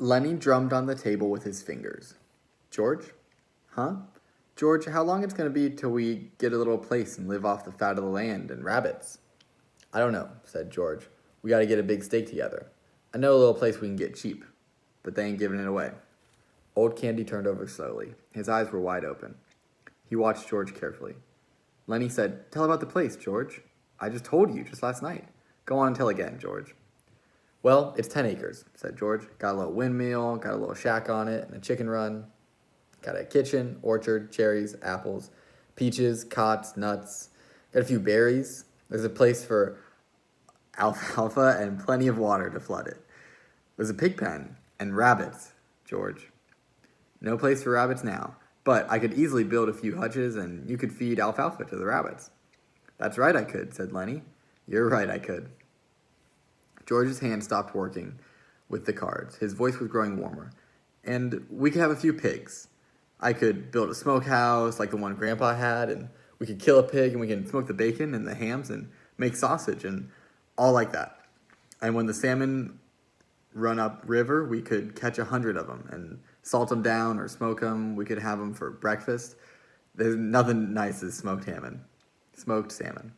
Lenny drummed on the table with his fingers. George? Huh? George, how long it's going to be till we get a little place and live off the fat of the land and rabbits? I don't know, said George. We got to get a big stake together. I know a little place we can get cheap, but they ain't giving it away. Old Candy turned over slowly. His eyes were wide open. He watched George carefully. Lenny said, Tell about the place, George. I just told you just last night. Go on and tell again, George. Well, it's 10 acres, said George. Got a little windmill, got a little shack on it, and a chicken run. Got a kitchen, orchard, cherries, apples, peaches, cots, nuts. Got a few berries. There's a place for alfalfa and plenty of water to flood it. There's a pig pen and rabbits, George. No place for rabbits now, but I could easily build a few hutches and you could feed alfalfa to the rabbits. That's right, I could, said Lenny. You're right, I could. George's hand stopped working with the cards. His voice was growing warmer. And we could have a few pigs. I could build a smokehouse like the one Grandpa had, and we could kill a pig and we can smoke the bacon and the hams and make sausage and all like that. And when the salmon run up river, we could catch 100 of them and salt them down or smoke them. We could have them for breakfast. There's nothing nice as smoked salmon.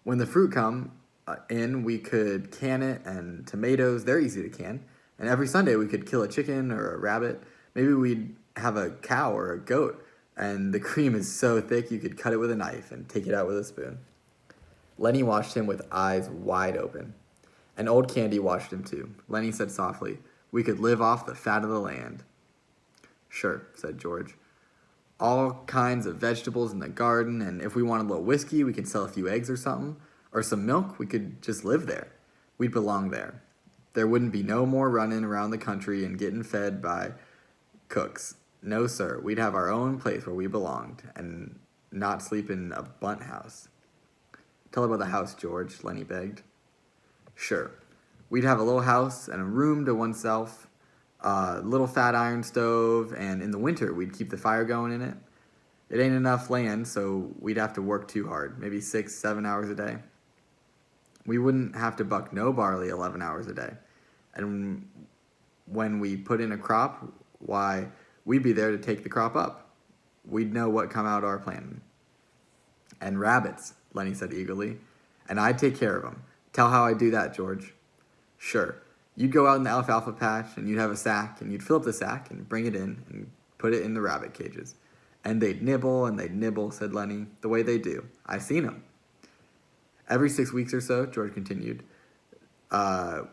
When the fruit come in, we could can it, and tomatoes, they're easy to can. And every Sunday we could kill a chicken or a rabbit. Maybe we'd have a cow or a goat, and the cream is so thick you could cut it with a knife and take it out with a spoon. Lenny watched him with eyes wide open. And Old Candy watched him too. Lenny said softly, We could live off the fat of the land. Sure, said George. All kinds of vegetables in the garden, and if we wanted a little whiskey, we could sell a few eggs or something. Or some milk, we could just live there. We'd belong there. There wouldn't be no more running around the country and getting fed by cooks. No, sir, we'd have our own place where we belonged, and not sleep in a bunt house. Tell about the house, George, Lenny begged. Sure. We'd have a little house and a room to oneself, a little fat iron stove, and in the winter we'd keep the fire going in it. It ain't enough land, so we'd have to work too hard, maybe 6-7 hours a day. We wouldn't have to buck no barley 11 hours a day. And when we put in a crop, why, we'd be there to take the crop up. We'd know what come out our planting. And rabbits, Lenny said eagerly. And I'd take care of them. Tell how I'd do that, George. Sure. You'd go out in the alfalfa patch, and you'd have a sack, and you'd fill up the sack and bring it in and put it in the rabbit cages. And they'd nibble, said Lenny, the way they do. I seen 'em. Every 6 weeks or so, George continued,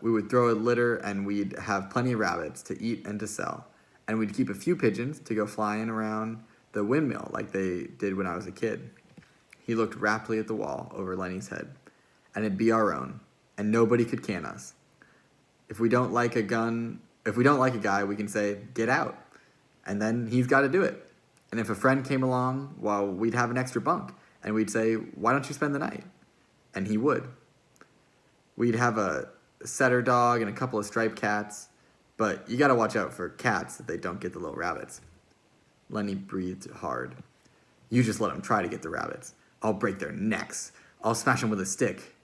we would throw a litter and we'd have plenty of rabbits to eat and to sell. And we'd keep a few pigeons to go flying around the windmill like they did when I was a kid. He looked raptly at the wall over Lenny's head. And it'd be our own, and nobody could can us. If we don't like a guy, we can say, get out. And then he's got to do it. And if a friend came along, well, we'd have an extra bunk. And we'd say, why don't you spend the night? And he would. We'd have a setter dog and a couple of striped cats, but you gotta watch out for cats that they don't get the little rabbits. Lenny breathed hard. You just let them try to get the rabbits. I'll break their necks. I'll smash them with a stick.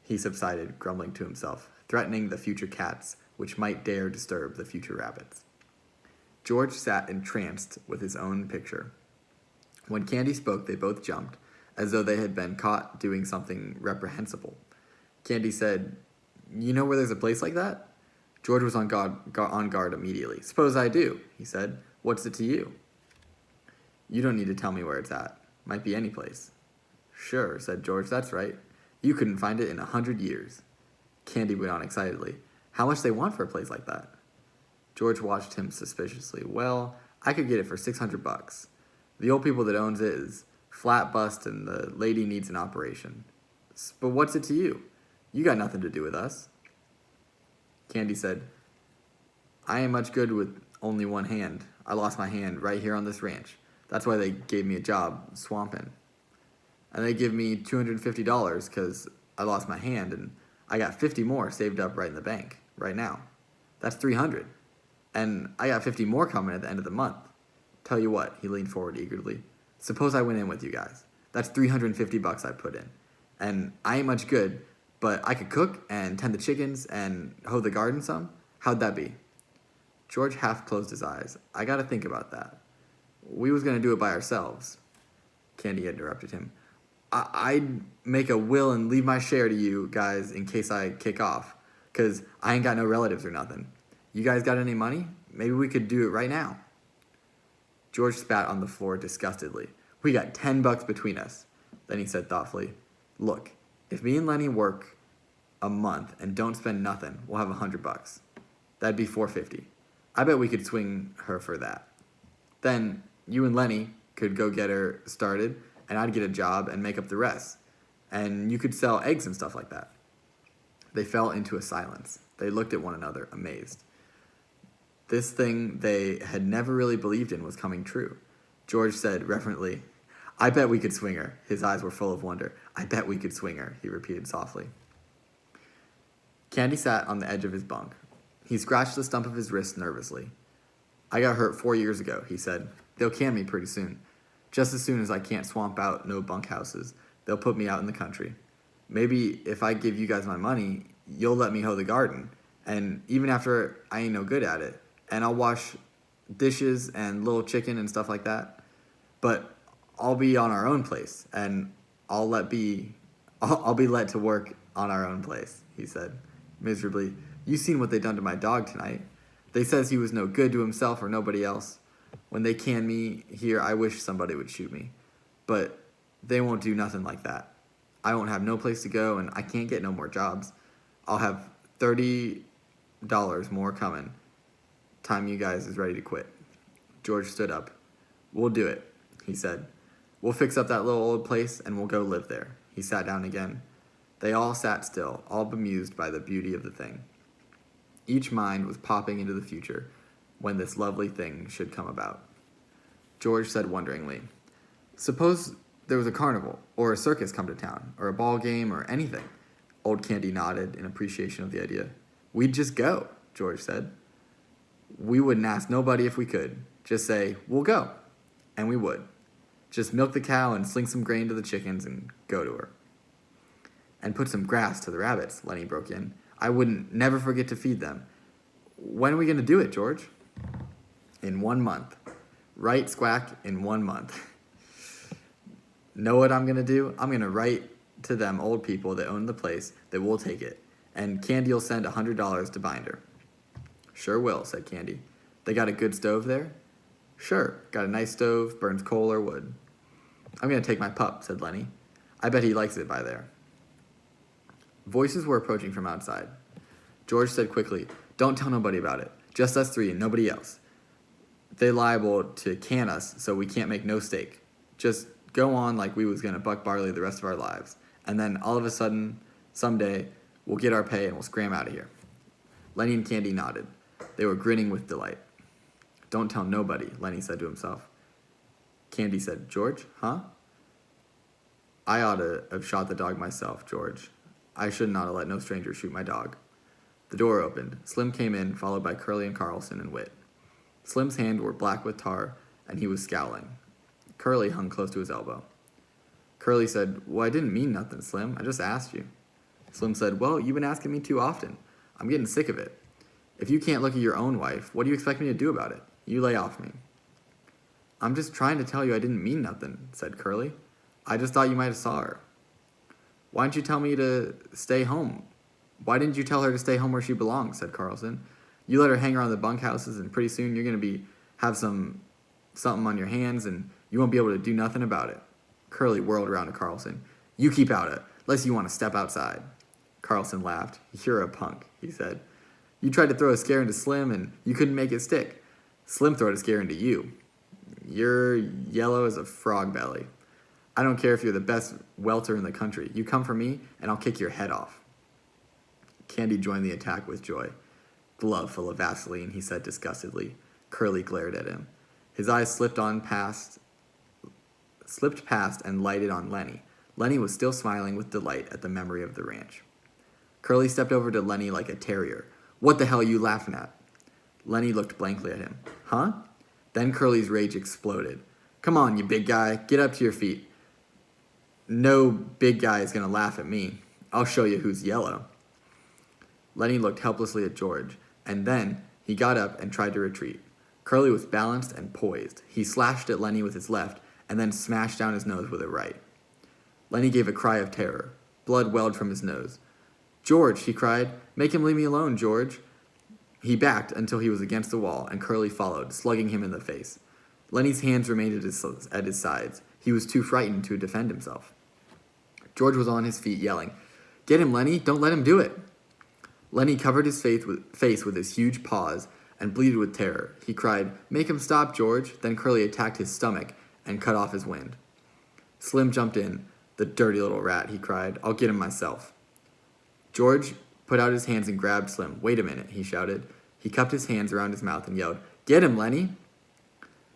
He subsided, grumbling to himself, threatening the future cats, which might dare disturb the future rabbits. George sat entranced with his own picture. When Candy spoke, they both jumped, as though they had been caught doing something reprehensible. Candy said, You know where there's a place like that? George was on guard immediately. Suppose I do, he said. What's it to you? You don't need to tell me where it's at. Might be any place. Sure, said George, that's right. You couldn't find it in 100 years. Candy went on excitedly. How much they want for a place like that? George watched him suspiciously. Well, I could get it for $600. The old people that owns it is flat bust and the lady needs an operation. But what's it to you? You got nothing to do with us. Candy said, I ain't much good with only one hand. I lost my hand right here on this ranch. That's why they gave me a job swamping. And they give me $250 because I lost my hand and I got 50 more saved up right in the bank right now. That's 300. And I got 50 more coming at the end of the month. Tell you what, he leaned forward eagerly. Suppose I went in with you guys. That's $350 I put in. And I ain't much good, but I could cook and tend the chickens and hoe the garden some. How'd that be? George half closed his eyes. I gotta think about that. We was gonna do it by ourselves. Candy interrupted him. I'd make a will and leave my share to you guys in case I kick off. Because I ain't got no relatives or nothing. You guys got any money? Maybe we could do it right now. George spat on the floor disgustedly. We got $10 between us. Then he said thoughtfully, look, if me and Lenny work a month and don't spend nothing, we'll have $100. That'd be $450. I bet we could swing her for that. Then you and Lenny could go get her started, and I'd get a job and make up the rest. And you could sell eggs and stuff like that. They fell into a silence. They looked at one another, amazed. This thing they had never really believed in was coming true. George said reverently, I bet we could swing her. His eyes were full of wonder. I bet we could swing her, he repeated softly. Candy sat on the edge of his bunk. He scratched the stump of his wrist nervously. I got hurt 4 years ago, he said. They'll can me pretty soon. Just as soon as I can't swamp out no bunkhouses, they'll put me out in the country. Maybe if I give you guys my money, you'll let me hoe the garden. And even after I ain't no good at it, and I'll wash dishes and little chicken and stuff like that. But I'll be on our own place, and I'll be let to work on our own place, he said, miserably. You seen what they done to my dog tonight. They says he was no good to himself or nobody else. When they can me here, I wish somebody would shoot me. But they won't do nothing like that. I won't have no place to go, and I can't get no more jobs. I'll have $30 more coming. Time you guys is ready to quit. George stood up. We'll do it, he said. We'll fix up that little old place, and we'll go live there. He sat down again. They all sat still, all bemused by the beauty of the thing. Each mind was popping into the future when this lovely thing should come about. George said wonderingly, suppose there was a carnival, or a circus come to town, or a ball game, or anything. Old Candy nodded in appreciation of the idea. We'd just go, George said. We wouldn't ask nobody if we could. Just say, we'll go. And we would. Just milk the cow and sling some grain to the chickens and go to her. And put some grass to the rabbits, Lenny broke in. I wouldn't never forget to feed them. When are we going to do it, George? In 1 month. Right, Squack, in 1 month. Know what I'm going to do? I'm going to write to them old people that own the place that we'll take it. And Candy'll send $100 to Binder. Sure will, said Candy. They got a good stove there? Sure, got a nice stove, burns coal or wood. I'm going to take my pup, said Lenny. I bet he likes it by there. Voices were approaching from outside. George said quickly, don't tell nobody about it. Just us three and nobody else. They liable to can us, so we can't make no stake. Just go on like we was going to buck barley the rest of our lives. And then all of a sudden, someday, we'll get our pay and we'll scram out of here. Lenny and Candy nodded. They were grinning with delight. Don't tell nobody, Lenny said to himself. Candy said, George, huh? I ought to have shot the dog myself, George. I should not have let no stranger shoot my dog. The door opened. Slim came in, followed by Curly and Carlson and Whit. Slim's hands were black with tar, and he was scowling. Curly hung close to his elbow. Curly said, well, I didn't mean nothing, Slim. I just asked you. Slim said, well, you've been asking me too often. I'm getting sick of it. If you can't look at your own wife, what do you expect me to do about it? You lay off me. I'm just trying to tell you I didn't mean nothing, said Curly. I just thought you might have saw her. Why didn't you tell me to stay home? Why didn't you tell her to stay home where she belongs, said Carlson. You let her hang around the bunkhouses, and pretty soon you're going to have something on your hands, and you won't be able to do nothing about it. Curly whirled around to Carlson. You keep out of it, unless you want to step outside. Carlson laughed. You're a punk, he said. You tried to throw a scare into Slim, and you couldn't make it stick. Slim throwed a scare into you. You're yellow as a frog belly. I don't care if you're the best welter in the country. You come for me, and I'll kick your head off. Candy joined the attack with joy. Glove full of Vaseline, he said disgustedly. Curly glared at him. His eyes slipped past and lighted on Lenny. Lenny was still smiling with delight at the memory of the ranch. Curly stepped over to Lenny like a terrier. What the hell are you laughing at? Lenny looked blankly at him. Huh? Then Curly's rage exploded. Come on, you big guy. Get up to your feet. No big guy is going to laugh at me. I'll show you who's yellow. Lenny looked helplessly at George, and then He got up and tried to retreat. Curly was balanced and poised. He slashed at Lenny with his left and then smashed down his nose with it right. Lenny gave a cry of terror. Blood welled from his nose. "George," he cried. "Make him leave me alone, George." He backed until he was against the wall, and Curly followed, slugging him in the face. Lenny's hands remained at his sides. He was too frightened to defend himself. George was on his feet, yelling, "Get him, Lenny! Don't let him do it!" Lenny covered his face with his huge paws and bleated with terror. He cried, "Make him stop, George!" Then Curly attacked his stomach and cut off his wind. Slim jumped in. "The dirty little rat," he cried. "I'll get him myself." George put out his hands and grabbed Slim. "Wait a minute," he shouted. He cupped his hands around his mouth and yelled, "Get him, Lenny!"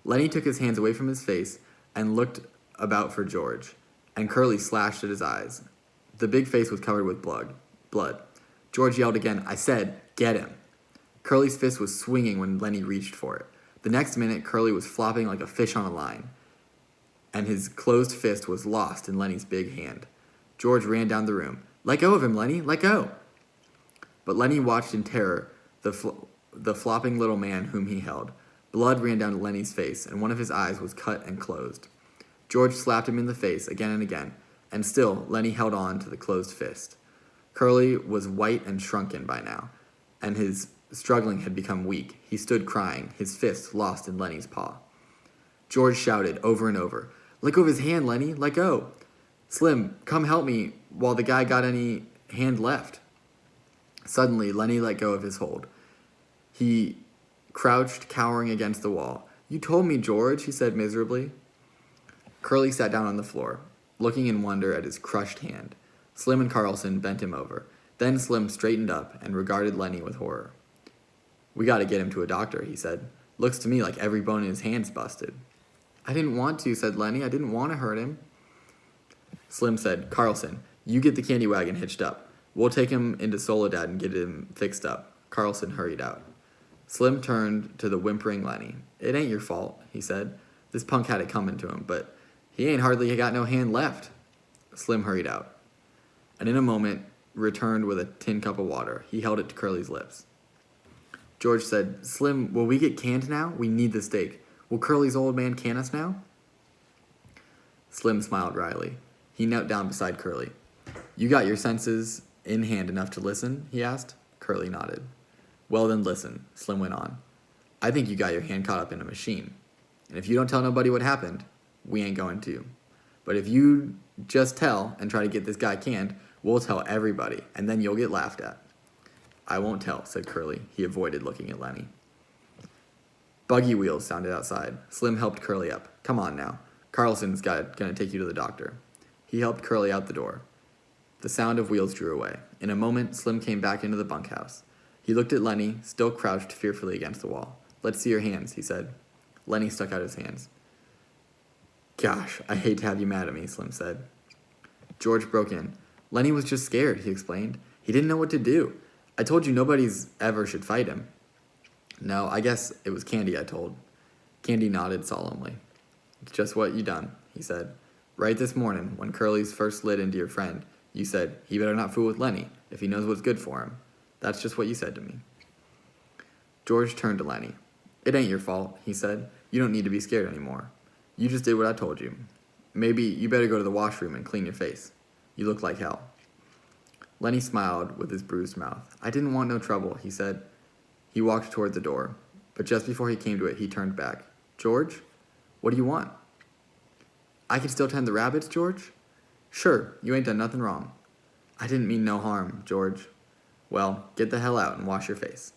Lenny took his hands away from his face and looked about for George, and Curly slashed at his eyes. The big face was covered with blood. George yelled again, "I said, get him!" Curly's fist was swinging when Lenny reached for it. The next minute, Curly was flopping like a fish on a line, and his closed fist was lost in Lenny's big hand. George ran down the room. "Let go of him, Lenny! Let go!" But Lenny watched in terror the flopping little man whom he held. Blood ran down Lenny's face, and one of his eyes was cut and closed. George slapped him in the face again and again, and still Lenny held on to the closed fist. Curly was white and shrunken by now, and his struggling had become weak. He stood crying, his fist lost in Lenny's paw. George shouted over and over, "Let go of his hand, Lenny! Let go! Slim, come help me while the guy got any hand left." Suddenly, Lenny let go of his hold. He crouched, cowering against the wall. "You told me, George," he said miserably. Curly sat down on the floor, looking in wonder at his crushed hand. Slim and Carlson bent him over. Then Slim straightened up and regarded Lenny with horror. "We gotta get him to a doctor," he said. "Looks to me like every bone in his hand's busted." "I didn't want to," said Lenny. "I didn't want to hurt him." Slim said, "Carlson, you get the candy wagon hitched up. We'll take him into Soledad and get him fixed up." Carlson hurried out. Slim turned to the whimpering Lenny. "It ain't your fault," he said. "This punk had it coming to him, but he ain't hardly got no hand left." Slim hurried out, and in a moment returned with a tin cup of water. He held it to Curly's lips. George said, "Slim, will we get canned now? We need the steak. Will Curly's old man can us now?" Slim smiled wryly. He knelt down beside Curly. "You got your senses in hand enough to listen?" he asked. Curly nodded. "Well then listen," Slim went on. "I think you got your hand caught up in a machine. And if you don't tell nobody what happened, we ain't going to. But if you just tell and try to get this guy canned, we'll tell everybody, and then you'll get laughed at." "I won't tell," said Curly. He avoided looking at Lenny. Buggy wheels sounded outside. Slim helped Curly up. "Come on now. Carlson's gonna take you to the doctor." He helped Curly out the door. The sound of wheels drew away. In a moment, Slim came back into the bunkhouse. He looked at Lenny, still crouched fearfully against the wall. "Let's see your hands," he said. Lenny stuck out his hands. "Gosh, I hate to have you mad at me," Slim said. George broke in. "Lenny was just scared," he explained. "He didn't know what to do. I told you nobody's ever should fight him." "No, I guess it was Candy I told." Candy nodded solemnly. "It's just what you done," he said. "Right this morning, when Curly's first slid into your friend, you said, 'He better not fool with Lenny, if he knows what's good for him.' That's just what you said to me." George turned to Lenny. "It ain't your fault," he said. "You don't need to be scared anymore. You just did what I told you. Maybe you better go to the washroom and clean your face. You look like hell." Lenny smiled with his bruised mouth. "I didn't want no trouble," he said. He walked toward the door, but just before he came to it, he turned back. "George, what do you want?" "I can still tend the rabbits, George?" "Sure, you ain't done nothing wrong." "I didn't mean no harm, George." "Well, get the hell out and wash your face."